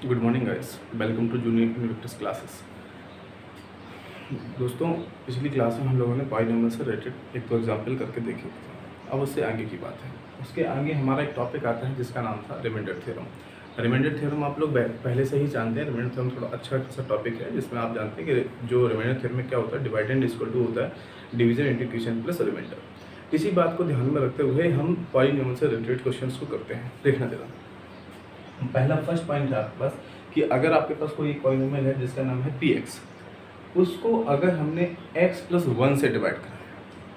Good morning guys, welcome to junior universities classes. दोस्तों, पिछली class में हम लोगों ने पॉलिनोमियल से रिलेटेड एक दो एग्जाम्पल करके देखे थे। अब उससे आगे की बात है। उसके आगे हमारा एक टॉपिक आता है जिसका नाम था रिमाइंडर थ्योरम। रिमाइंडर थ्योरम आप लोग पहले से ही जानते हैं। रिमाइंडर थ्योरम थोड़ा अच्छा खासा टॉपिक है जिसमें आप जानते हैं कि जो रिमाइंडर थ्योरम में क्या होता है, डिवाइडेंड इक्वल टू होता है डिवीजन इंटीग्रेशन प्लस रिमाइंडर। इसी बात को ध्यान में रखते हुए हम पॉलिनोमियल से रिलेटेड क्वेश्चन को करते हैं। देखना जरा, पहला फर्स्ट पॉइंट है आपके पास कि अगर आपके पास कोई पॉलिनोमियल है जिसका नाम है px, उसको अगर हमने x प्लस 1 से डिवाइड करा है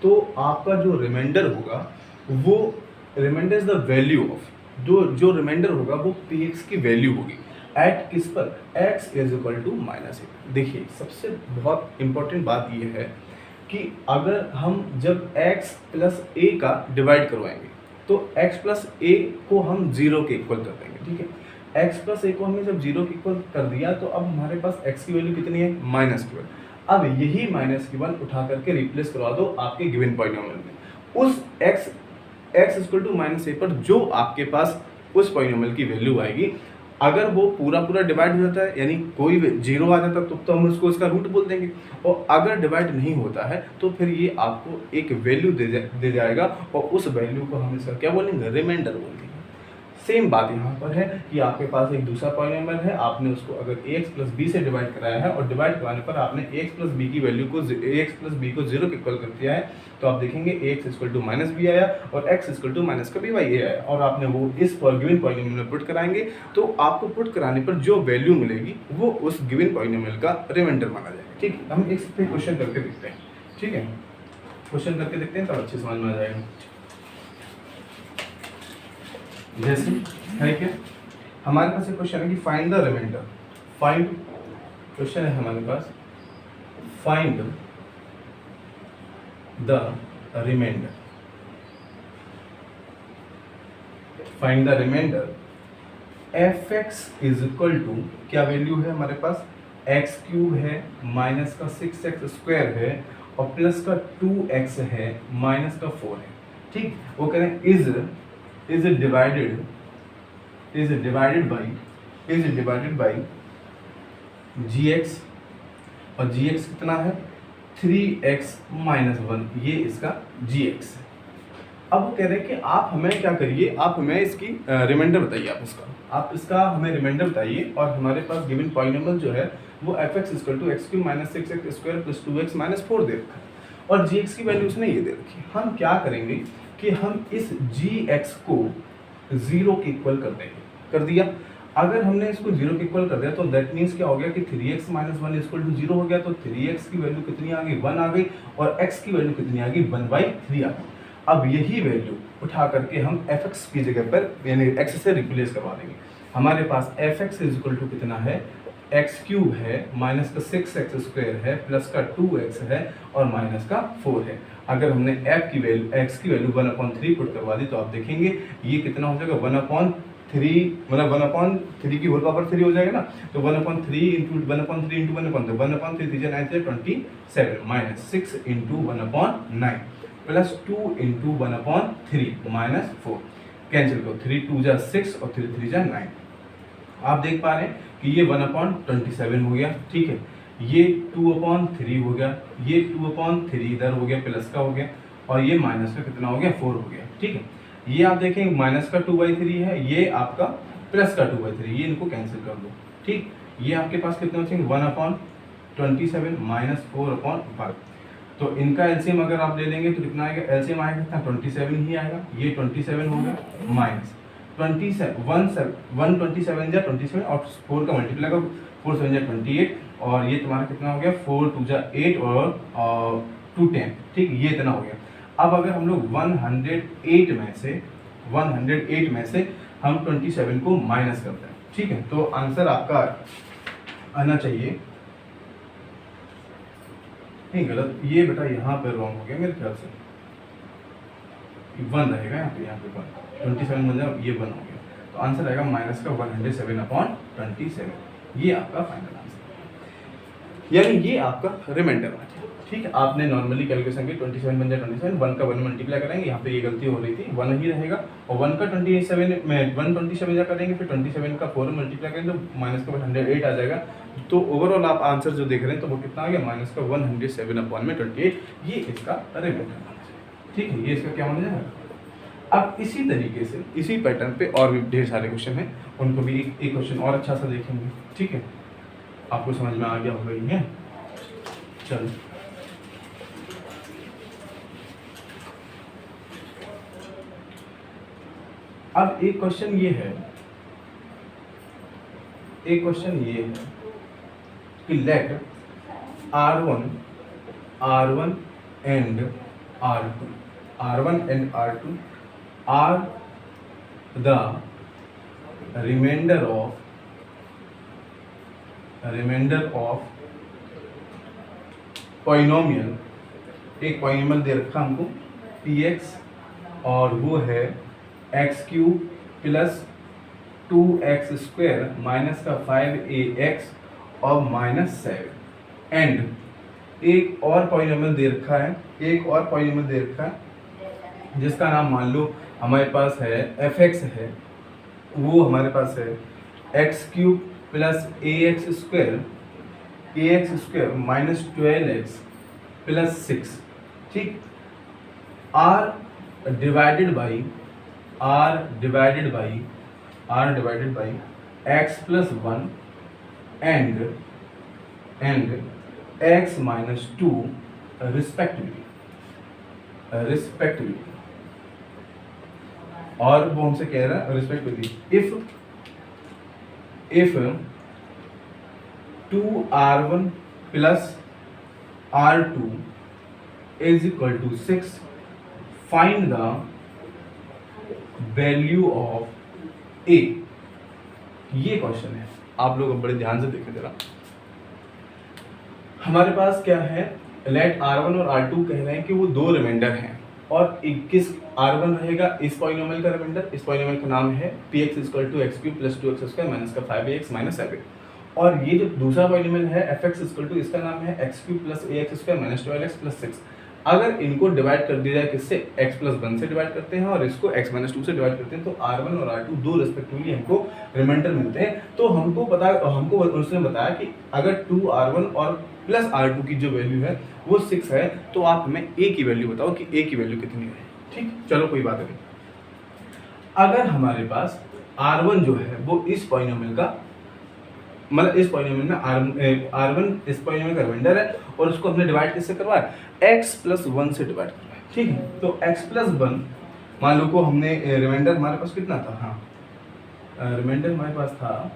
तो आपका जो रिमाइंडर होगा वो reminder is the value of जो रिमाइंडर होगा वो px की वैल्यू होगी एट किस पर, x is equal to -a। देखिए, सबसे बहुत इंपॉर्टेंट बात ये है कि अगर हम जब x प्लस a का डिवाइड करवाएंगे तो x प्लस a को हम 0 के इक्वल कर देंगे। ठीक है, x प्लस a को हमने जब 0 के इक्वल कर दिया तो अब हमारे पास x की वैल्यू कितनी है, -1। अब यही -1 उठा करके रिप्लेस करवा दो आपके गिवन पॉलिनोमियल में। उस x इक्वल टू -a पर जो आपके पास उस पॉलिनोमियल की वैल्यू आएगी, अगर वो पूरा डिवाइड हो जाता है यानी कोई 0 आ जाता है तो हम उसको इसका रूट बोल देंगे, और अगर डिवाइड नहीं होता है तो फिर ये आपको एक वैल्यू दे जाएगा और उस वैल्यू को हम इसका क्या बोलेंगे, रिमाइंडर बोल देंगे। सेम बात यहाँ पर है कि आपके पास एक दूसरा पॉलिनोमियल है, आपने उसको अगर ax प्लस b से डिवाइड कराया है और डिवाइड कराने पर आपने ax प्लस b की वैल्यू को ax प्लस b को 0 के इक्वल कर दिया है, तो आप देखेंगे ax इक्वल टू -b आया और x इक्वल टू माइनस का b आया, और आपने वो इस गिवन पॉलिनोमियल में पुट कराएंगे तो आपको पुट कराने पर जो वैल्यू मिलेगी वो उस गिवन पॉलिनोमियल का रिमाइंडर माना जाएगा। ठीक है, हम एक क्वेश्चन करके देखते हैं। ठीक है, क्वेश्चन करके देखते हैं तो अच्छे समझ में आ जाएगा। जैसे है क्या, हमारे पास एक क्वेश्चन है कि find the remainder. Find question है हमारे पास, find the remainder. Find the remainder fx is equal to, क्या वैल्यू है हमारे पास, x क्यूब है माइनस का 6x स्क्वायर है और प्लस का 2x है माइनस का 4 है। ठीक, वो कह रहे हैं इज डिवाइडेड बाई gx, और gx कितना है 3x माइनस 1, ये इसका gx है। अब वो कह रहे हैं कि आप हमें क्या करिए, आप हमें इसकी रिमाइंडर बताइए, आप इसका हमें रिमाइंडर बताइए, और हमारे पास गिवन पॉलिनोमियल जो है वो fx equal to x cube minus 6x square plus 2x minus 4 दे रखा है और gx की वैल्यू उसने ये दे रखी है। हम क्या करेंगे कि हम इस gx को 0 के इक्वल कर देंगे, कर दिया। अगर हमने इसको 0 के इक्वल कर दिया तो दैट मीन्स क्या हो गया कि 3x माइनस 1 इक्वल टू 0 हो गया, तो 3x की वैल्यू कितनी आ गई, 1 आ गई, और x की वैल्यू कितनी आ गई, 1/3 आ गई। अब यही वैल्यू उठा करके हम fx की जगह पर यानी x से रिप्लेस करवा देंगे। हमारे पास fx इज इक्वल टू कितना है, x क्यूब है माइनस का 6x स्क्वायर है प्लस का 2x है और माइनस का 4 है। अगर हमने x की वैल्यू 1/3 पुट करवा दी तो आप देखेंगे ये कितना हो जाएगा, 1/3, मतलब 1/3 की होल पावर 3 हो जाएगा ना, तो 1/3 इंटू 1/3 इंटू 1/3 3 9 से 27 minus 6 into 1/9 plus 2 into 1/3 minus 4, cancel करो, 3 2 जा 6 और 3 3 जा 9। आप देख पा रहे हैं कि ये 1/27 हो गया। ठीक है, ये 2/3 हो गया, ये 2/3 इधर हो गया, प्लस का हो गया, और ये माइनस का कितना हो गया, 4 हो गया। ठीक है, ये आप देखें माइनस का 2/3 है, ये आपका प्लस का 2/3, ये इनको कैंसिल कर दो। ठीक, ये आपके पास कितने बचेंगे, 1/27 माइनस 4/5, तो इनका एलसीएम अगर आप ले लेंगे तो कितना आएगा, एलसीएम आएगा कितना, 27 ही आएगा। ये 27 हो गया माइनस 127 जा 27 और 4 का मल्टीप्लाई करो, 4 7 जा 28, और ये तुम्हारा कितना हो गया, 4 2 जा 8 और 2 10। ठीक, ये इतना हो गया। अब अगर हम लोग 108 में से हम 27 को माइनस करते हैं, ठीक है, तो आंसर आपका आना चाहिए, नहीं गलत, ये बेटा यहाँ पे रॉन्ग हो गया मेरे ख्याल से, 1 रहेगा यहाँ पे 1, 27 बन जाए, ये 1 हो गया, तो आंसर आएगा माइनस का 107/27। ये आपका फाइनल आंसर। यानी ये आपका रिमाइंडर आ गया। ठीक है, आपने नॉर्मली कैलकुलेशन की 27 बन जाए 27, 1 का 1 मल्टीप्लाई करेंगे, यहाँ पे ये गलती हो रही थी, 1 ही रहेगा, और 1 का 27 में 127 करेंगे, फिर 27 का 4 मल्टीप्लाई करेंगे तो माइनस का 108 आ जाएगा। तो ओवरऑल आप आंसर जो देख रहे हैं तो वो कितना आ गया, माइनस का 107/28, ये इसका रिमाइंडर। ठीक है, ये इसका क्या होना जाएगा। अब इसी तरीके से इसी पैटर्न पे और भी ढेर सारे क्वेश्चन हैं, उनको भी एक क्वेश्चन और अच्छा सा देखेंगे। ठीक है, आपको समझ में आ गया होगा ये। चलो, अब एक क्वेश्चन ये है कि let R1 and R2 are the remainder of polynomial. एक पॉलिनोमियल दे रखा हमको px और वो है x³ प्लस 2x² माइनस का 5ax और माइनस 7 एंड एक और पॉलिनोमियल दे रखा है, जिसका नाम मान लो हमारे पास है fx है, वो हमारे पास है x³ plus ax² minus 12x plus 6। ठीक, r divided by x plus 1 and x minus 2 respectively. और वो हमसे कह रहा है respectively if 2r1 plus r2 is equal to 6, find the value of a। ये क्वेश्चन है, आप लोग बड़े ध्यान से देखें जरा। हमारे पास क्या है, लेट R1 और R2 कह रहे हैं कि वो दो रिमाइंडर हैं, और किस R1 रहेगा इस पॉलिनोमियल का रिमाइंडर। इस पॉलिनोमियल का नाम है px = x³ plus 2x² minus का 5ax माइनस 7। और ये जो दूसरा पॉलिनोमियल है fx = इसका नाम है x³ plus ax² minus 12x plus 6। अगर इनको डिवाइड कर दिया जाए किससे, x प्लस 1 से डिवाइड करते हैं और इसको x माइनस 2 से डिवाइड करते हैं, तो R1 और R2 दो रिस्पेक्टिवली हमको रिमाइंडर मिलते हैं। तो हमको उसने बताया कि अगर 2r1 और प्लस R2 की जो वैल्यू है वो 6 है, तो आप हमें a की वैल्यू बताओ कि a की वैल्यू कितनी है। ठीक, चलो कोई बात नहीं। अगर हमारे पास R1 जो है वो इस पॉलिनोमियल का, मतलब इस पॉलिनोमियल में R1 इस पॉलिनोमियल का रिमाइंडर है, और उसको हमने डिवाइड किससे करवाया, x प्लस 1 से डिवाइड करवाया। ठीक है, तो x प्लस 1 मान लो को हमने रिमाइंडर हमारे पास कितना था, हाँ रिमाइंडर हमारे पास था,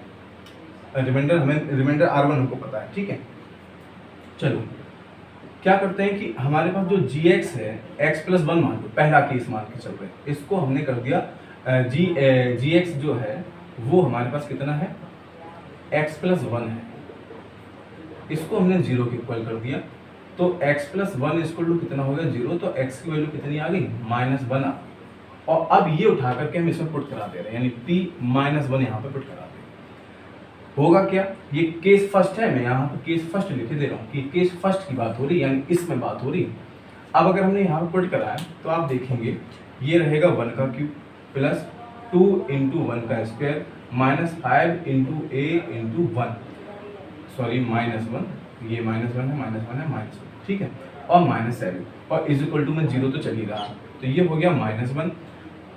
रिमाइंडर R1 हमको पता है। ठीक है, चलो क्या करते हैं कि हमारे पास जो gx है x प्लस 1 मान लो, पहला केस मान के चल रहे हैं, इसको हमने कर दिया gx जो है वो हमारे पास कितना है, x प्लस 1 है, इसको हमने 0 के इक्वल कर दिया, तो x प्लस 1 इक्वल टू कितना हो गया, 0। तो x की वैल्यू कितनी आ गई, -1 आ गई। और अब ये उठा करके हम इसमें पुट करा दे रहे हैं, यानी p-1 यहाँ पे पुट करा दे। होगा क्या, ये केस फर्स्ट है, मैं यहाँ पे केस फर्स्ट लिख दे रहा हूँ कि केस फर्स्ट की बात हो रही है, यानी इसमें बात हो रही है। अब अगर हमने यहाँ पे पुट कराया तो आप देखेंगे ये रहेगा 1 का क्यूब प्लस 2 × 1 का स्क्वायर माइनस 5 × a × 1, सॉरी -1, ये -1 है -1। ठीक है, और -7 और इज इक्वल टू में 0 तो चल ही रहा, तो ये हो गया -1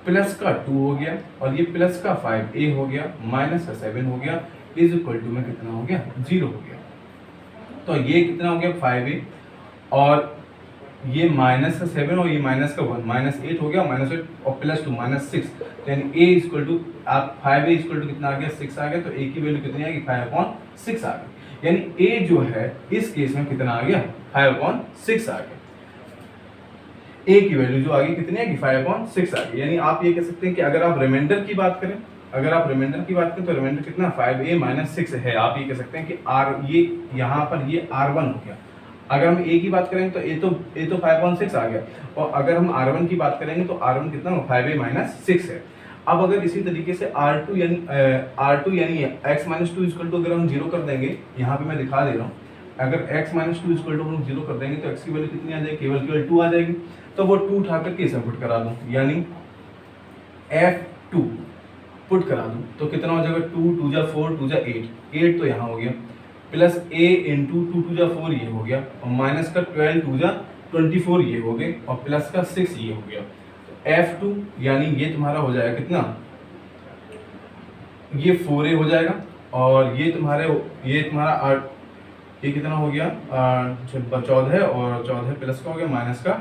प्लस का 2 हो गया, और ये प्लस का 5a हो गया, माइनस का 7 हो गया, इज इक्वल टू में कितना हो गया, 0 हो गया। तो ये कितना हो गया, 5a, और ये माइनस का 7 और ये माइनस का 1, -8 हो गया, -8 और प्लस 2 -6, यानी a इक्वल टू, आप 5a इक्वल टू कितना आ गया, 6 आ गया। तो a की वैल्यू कितनी आएगी, 5/6 आ गई, यानी a जो है इस केस में कितना आ गया, 5/6 आ गया। a की वैल्यू जो आ गई कितनी आएगी, 5/6 आ गई। यानी आप ये कह सकते हैं कि अगर आप रिमाइंडर की बात करें, तो रिमाइंडर कितना, 5a - 6 है। आप ये कह सकते हैं कि r, ये यहाँ पर ये r1 हो गया। अगर हम a की बात करें तो a तो 5/6 आ गया, और अगर हम r1 की बात करेंगे तो r1 कितना, 5a - 6 है। अब अगर इसी तरीके से R2 यानी x - 2 इक्वल टू अगर हम 0 कर देंगे, यहाँ पे मैं दिखा दे रहा हूँ, अगर x minus two equal to हम जीरो कर देंगे तो x की वैल्यू कितनी आ जाएगी, केवल 2 आ जाएगी। तो वो 2 उठा करके इसे पुट करा दूँ, यानी f2 पुट करा दूँ तो कितना हो जाएगा, 2 2 जा 4 2 जा 8 तो यहाँ हो गया, प्लस a इंटू 2 2 जा 4 ये हो गया, और माइनस का 12 2 जा 24 ये हो गए, और प्लस का 6 ये हो गया। तो f2 यानी ये तुम्हारा हो जाएगा कितना, ये 4a हो जाएगा, और ये तुम्हारा ये कितना हो गया 14 और 14 प्लस का हो गया माइनस का,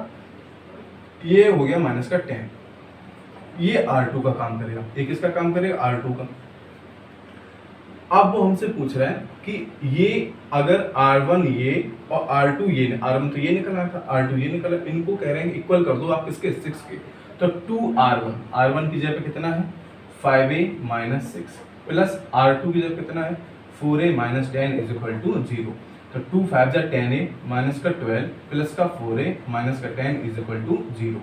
ये हो गया माइनस का 10। ये R2 का काम करेगा, ये किसका काम करेगा, R2 का। अब वो हमसे पूछ रहा है कि ये अगर R1 ये और R2 ये, R1 तो ये निकला था, R2 ये निकला, इनको कह रहे हैं इक्वल कर दो आप किसके, 6 के। तो 2R1 की जगह पे कितना है 5a माइनस 6, प्लस R2 की जगह कितना है 4a minus 10 is equal to 0। तो 2 5 जा 10a माइनस का 12 प्लस का 4a माइनस का 10 इज इक्वल टू 0।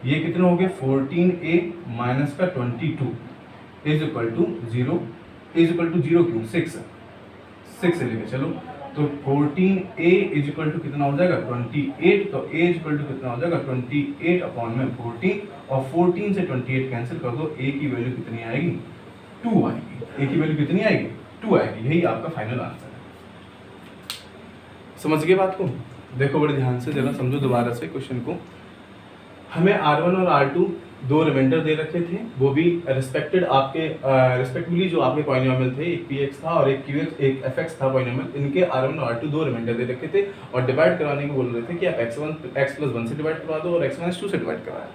ये कितना हो गया 14a माइनस का 22 is equal to 0, is equal to 0 क्यों, 6 से लेके चलो। तो 14a इज इक्वल टू कितना हो जाएगा 28, तो a इज इक्वल टू कितना हो जाएगा 28 अपॉन में 14, और 14 से 28 कैंसिल कर दो, a की वैल्यू कितनी आएगी 2 आएगी, a की वैल्यू कितनी आएगी 2 आएगी। यही आपका फाइनल आंसर है। समझ गए बात को, देखो बड़े ध्यान से जरा समझो दोबारा से क्वेश्चन को। हमें R1 और R2 दो रिमाइंडर दे रखे थे, वो भी रिस्पेक्टेड आपके रिस्पेक्टिवली जो आपके पॉलिनोमियल थे, एक px था और एक qx एक fx था पॉलिनोमियल, इनके R1 और R2 दो रिमाइंडर दे रखे थे, और डिवाइड कराने को बोल रहे थे कि आप x प्लस 1 से डिवाइड करवा दो और x माइनस 2 से डिवाइड करवाया।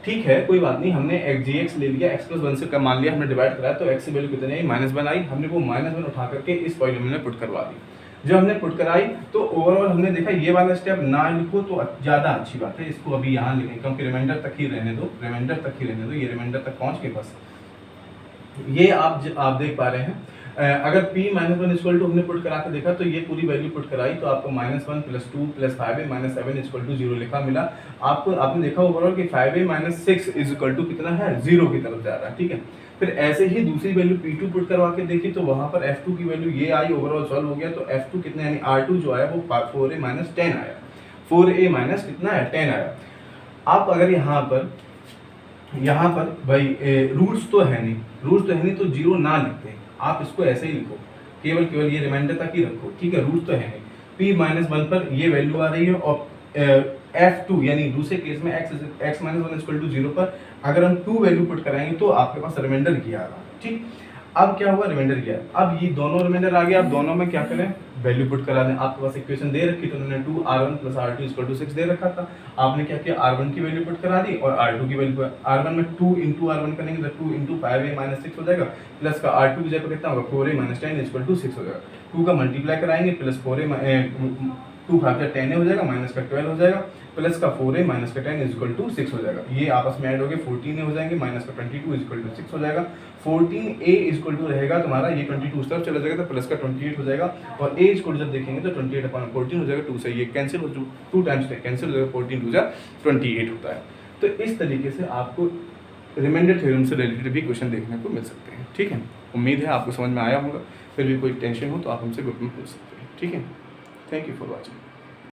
ठीक है, कोई बात नहीं, हमने gx ले लिया, x प्लस 1 से मान लिया, हमने डिवाइड कराया, तो x की वैल्यू कितनी आई -1 आई, हमने वो -1 उठा करके इस पॉलिनोमियल में पुट करवा दी। जब हमने पुट कराई तो ओवरऑल हमने देखा ये वाला स्टेप ना लिखो तो ज़्यादा अच्छी बात है, इसको अभी यहाँ लिखें क्योंकि रिमाइंडर तक ही रहने दो, ये रिमाइंडर तक पहुँच के बस ये आप देख पा रहे हैं। अगर p -1 इक्वल टू हमने पुट करा के देखा तो ये पूरी वैल्यू पुट कराई तो आपको -1 + 2 + 5a - 7 इक्वल टू 0 लिखा मिला। आपने देखा ओवरऑल कि 5a - 6 इज इक्वल टू कितना है 0 की तरफ जा रहा है। ठीक है, फिर ऐसे ही दूसरी वैल्यू p2 पुट करवा के देखी तो वहां पर f2 की वैल्यू ये आई, ओवरऑल सॉल्व हो गया तो f2 कितना यानी R2 जो आया वो 4a - 10 आया, 4a माइनस कितना है 10 आया। आप अगर यहाँ पर भाई रूट्स तो है नहीं तो 0 ना लिखते, आप इसको ऐसे ही लिखो, केवल ये रिमाइंडर तक ही रखो। ठीक है, रूट्स तो है नहीं, p - 1 पर ये वैल्यू आ रही है, और f2 यानी दूसरे केस में x - 1 इक्वल टू 0 पर अगर हम 2 वैल्यू पुट कराएंगे तो आपके पास रिमाइंडर किया आ रहा है। ठीक, अब क्या हुआ रिमाइंडर किया, अब ये दोनों रिमाइंडर आ गया, अब दोनों में क्या करें वैल्यू पुट करा दें। आपके पास इक्वेशन दे रखी तो उन्होंने 2r1 + r2 इक्वल टू 6 दे रखा था, आपने क्या किया r1 की वैल्यू पुट करा दी और r2 की वैल्यू, r1 में 2 × r1 करेंगे तो 2 × 5a - 6 हो जाएगा, प्लस का r2 की जगह कितना होगा 4a - 10 इक्वल टू 6 हो जाएगा। 2 का मल्टीप्लाई कराएंगे प्लस 4a 2 5 10 हो जाएगा, माइनस का 12 हो जाएगा, प्लस का 4a माइनस का 10 इक्वल टू 6 हो जाएगा। ये आपस में ऐड हो गए 14 हो जाएंगे, माइनस का 22 इक्वल टू 6 हो जाएगा। 14a इक्वल टू रहेगा तुम्हारा, ये 22 उस तरफ चला जाएगा तो प्लस का 28 हो जाएगा, और a इक्वल जब देखेंगे तो 28/14 हो जाएगा, 2 से ये कैंसिल हो, 2 टाइम्स कैंसिल हो जाएगा, 14 2 जा 28 होता है। तो इस तरीके से आपको रिमाइंडर थ्योरम से रिलेटेड भी क्वेश्चन देखने को मिल सकते हैं। ठीक है, उम्मीद है आपको समझ में आया होगा, फिर भी कोई टेंशन हो तो आप हमसे ग्रुप में पूछ सकते हैं। ठीक है, थैंक यू फॉर वॉचिंग।